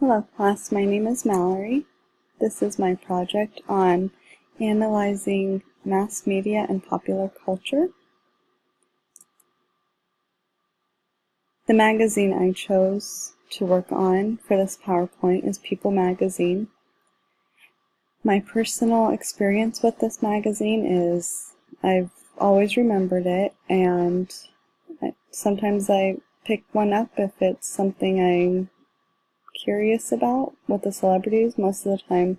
Hello class, my name is Mallory. This is my project on analyzing mass media and popular culture. The magazine I chose to work on for this PowerPoint is People magazine. My personal experience with this magazine is I've always remembered it, and sometimes I pick one up if it's something I'm curious about with the celebrities. Most of the time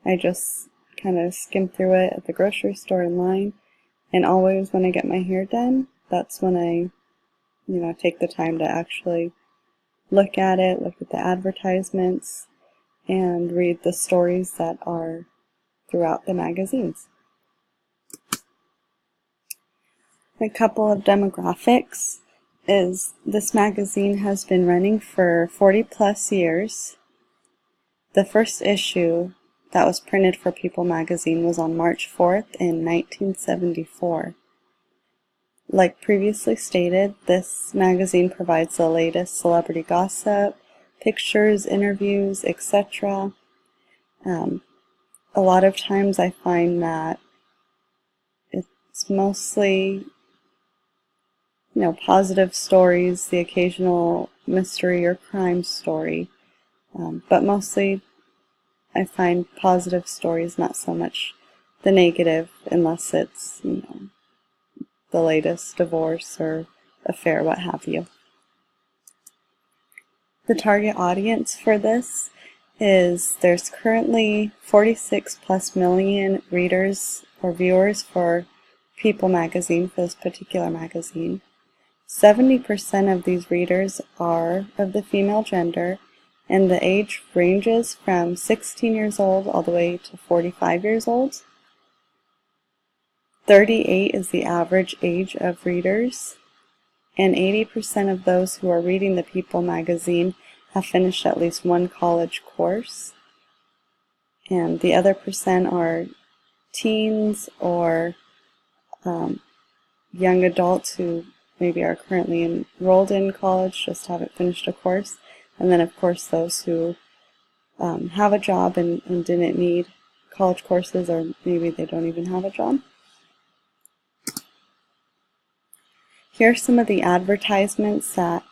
I just kind of skim through it at the grocery store in line, and always when I get my hair done, that's when I take the time to actually look at it, look at the advertisements, and read the stories that are throughout the magazines. A couple of demographics is this magazine has been running for 40 plus years. The first issue that was printed for People magazine was on March 4th in 1974. Like previously stated, this magazine provides the latest celebrity gossip, pictures, interviews, etc. A lot of times I find that it's mostly positive stories, the occasional mystery or crime story, but mostly I find positive stories, not so much the negative, unless it's the latest divorce or affair, what have you. The target audience for this is there's currently 46 plus million readers or viewers for People magazine, for this particular magazine. 70% of these readers are of the female gender, and the age ranges from 16 years old all the way to 45 years old. 38 is the average age of readers, and 80% of those who are reading the People magazine have finished at least one college course, and the other percent are teens or young adults who maybe are currently enrolled in college, just haven't finished a course, and then of course those who have a job and didn't need college courses, or maybe they don't even have a job. Here are some of the advertisements that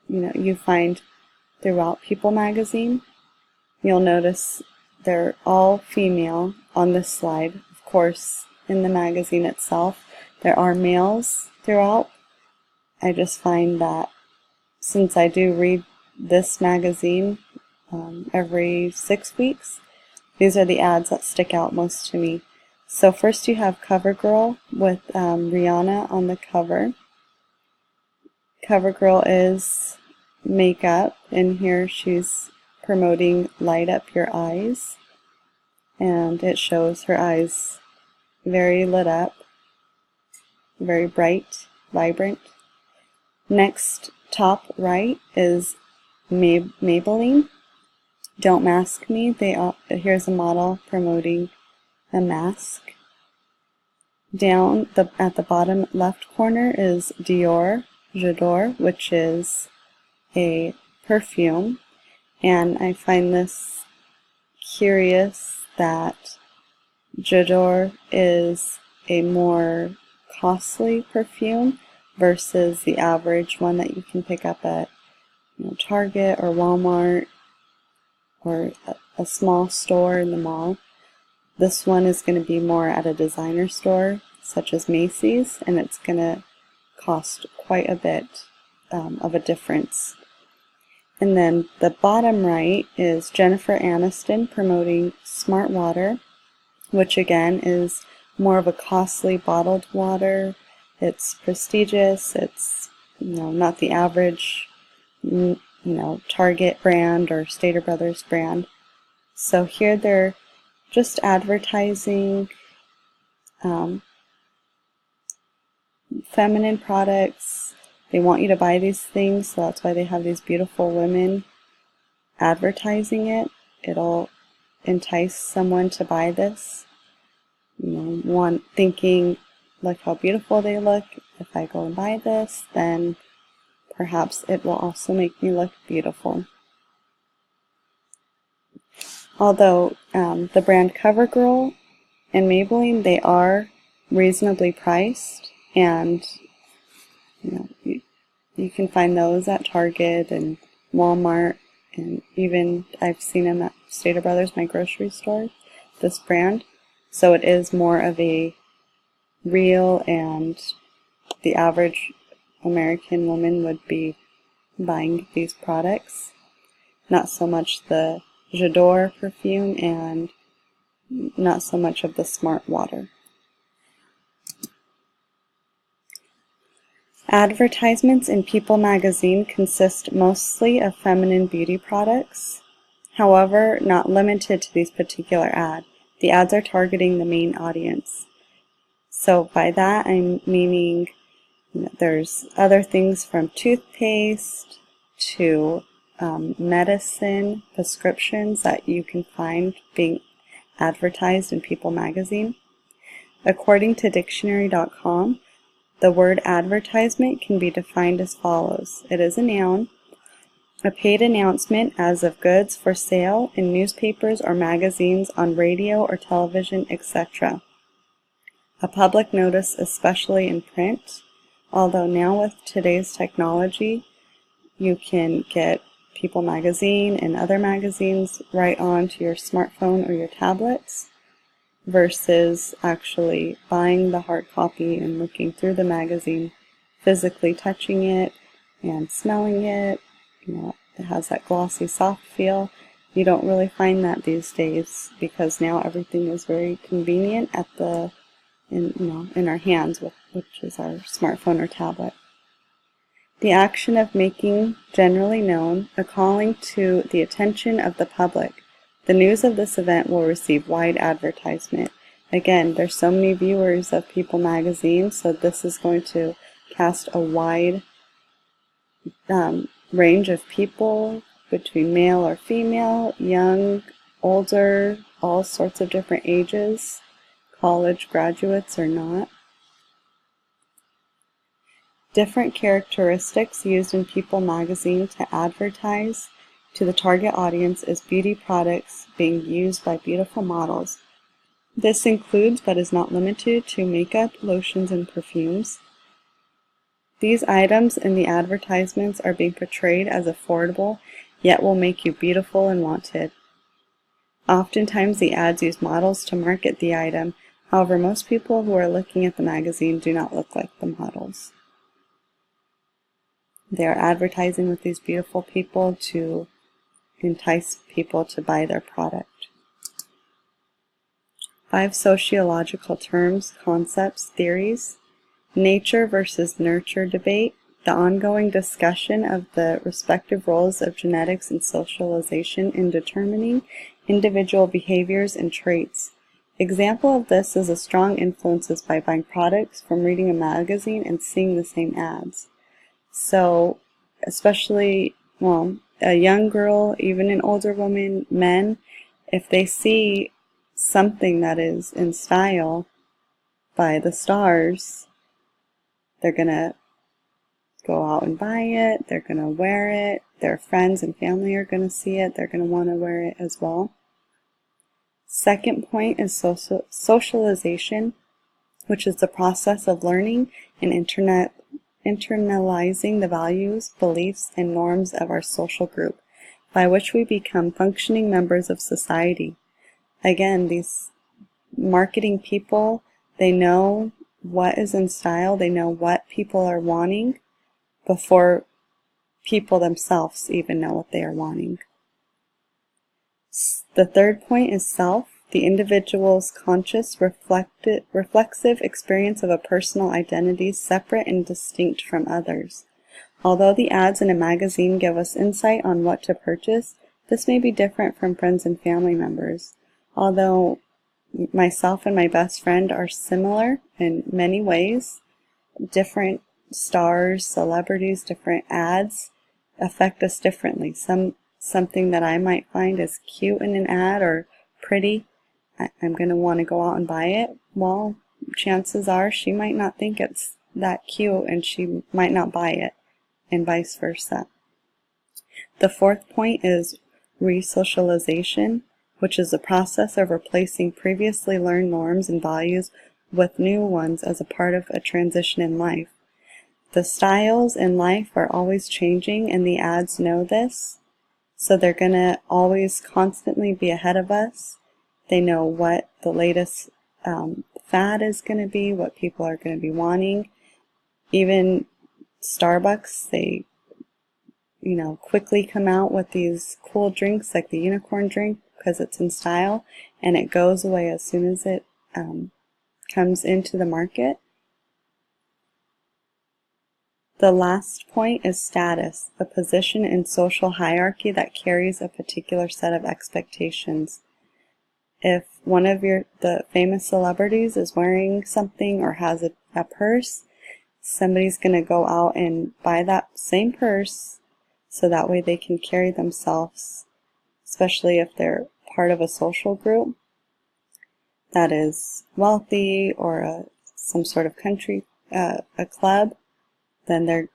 you find throughout People magazine. You'll notice they're all female on this slide. Of course, in the magazine itself, there are males throughout. I just find that since I do read this magazine every 6 weeks, these are the ads that stick out most to me. So first you have CoverGirl with Rihanna on the cover. CoverGirl is makeup, and here she's promoting Light Up Your Eyes, and it shows her eyes very lit up, very bright, vibrant. Next, top right is Maybelline, Don't Mask Me. Here's a model promoting a mask. Down at the bottom left corner is Dior J'adore, which is a perfume, and I find this curious that J'adore is a more costly perfume versus the average one that you can pick up at Target or Walmart or a small store in the mall. This one is going to be more at a designer store such as Macy's, and it's going to cost quite a bit of a difference. And then the bottom right is Jennifer Aniston promoting Smart Water, which again is more of a costly bottled water. It's prestigious. It's not the average Target brand or Stater Brothers brand. So here they're just advertising feminine products. They want you to buy these things, so that's why they have these beautiful women advertising it. It'll entice someone to buy this. Thinking, look how beautiful they look. If I go and buy this, then perhaps it will also make me look beautiful. Although the brand CoverGirl and Maybelline, they are reasonably priced, and you can find those at Target and Walmart, and even I've seen them at Stater Brothers, my grocery store, this brand. So it is more of a real, and the average American woman would be buying these products. Not so much the J'adore perfume and not so much of the Smart Water. Advertisements in People magazine consist mostly of feminine beauty products. However, not limited to these particular ads. The ads are targeting the main audience. So by that I'm meaning there's other things from toothpaste to medicine, prescriptions that you can find being advertised in People magazine. According to dictionary.com, the word advertisement can be defined as follows. It is a noun, a paid announcement as of goods for sale in newspapers or magazines, on radio or television, etc. A public notice, especially in print, although now with today's technology, you can get People magazine and other magazines right onto your smartphone or your tablets, versus actually buying the hard copy and looking through the magazine, physically touching it and smelling it. It has that glossy, soft feel. You don't really find that these days because now everything is very convenient at in our hands, which is our smartphone or tablet. The action of making generally known, a calling to the attention of the public. The news of this event will receive wide advertisement. Again, there's so many viewers of People magazine, so this is going to cast a wide range of people, between male or female, young, older, all sorts of different ages, college graduates or not. Different characteristics used in People magazine to advertise to the target audience is beauty products being used by beautiful models. This includes, but is not limited to, makeup, lotions, and perfumes. These items in the advertisements are being portrayed as affordable, yet will make you beautiful and wanted. Oftentimes the ads use models to market the item. However, most people who are looking at the magazine do not look like the models. They are advertising with these beautiful people to entice people to buy their product. 5 sociological terms, concepts, theories. Nature versus nurture debate. The ongoing discussion of the respective roles of genetics and socialization in determining individual behaviors and traits. Example of this is a strong influences by buying products from reading a magazine and seeing the same ads. So, especially, a young girl, even an older woman, men, if they see something that is in style by the stars, they're going to go out and buy it, they're going to wear it, their friends and family are going to see it, they're going to want to wear it as well. Second point is socialization, which is the process of learning and internalizing the values, beliefs, and norms of our social group, by which we become functioning members of society. Again, these marketing people, they know what is in style, they know what people are wanting before people themselves even know what they are wanting. The third point is self, the individual's conscious, reflexive experience of a personal identity separate and distinct from others. Although the ads in a magazine give us insight on what to purchase, this may be different from friends and family members. Although myself and my best friend are similar in many ways, different stars, celebrities, different ads affect us differently. Something that I might find is cute in an ad or pretty, I'm going to want to go out and buy it. Well, chances are she might not think it's that cute and she might not buy it, and vice versa. The fourth point is resocialization. which is the process of replacing previously learned norms and values with new ones as a part of a transition in life. The styles in life are always changing, and the ads know this, so they're going to always constantly be ahead of us. They know what the latest fad is going to be, what people are going to be wanting. Even Starbucks, they quickly come out with these cool drinks like the unicorn drink because it's in style, and it goes away as soon as it comes into the market. The last point is status, a position in social hierarchy that carries a particular set of expectations. If one of the famous celebrities is wearing something or has a purse, somebody's going to go out and buy that same purse so that way they can carry themselves, especially if they're part of a social group that is wealthy or some sort of country, a club. Then they're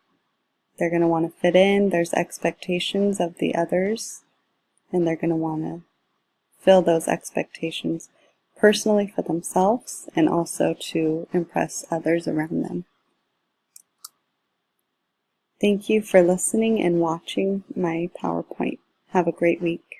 going to want to fit in. There's expectations of the others, and they're going to want to fill those expectations personally for themselves and also to impress others around them. Thank you for listening and watching my PowerPoint. Have a great week.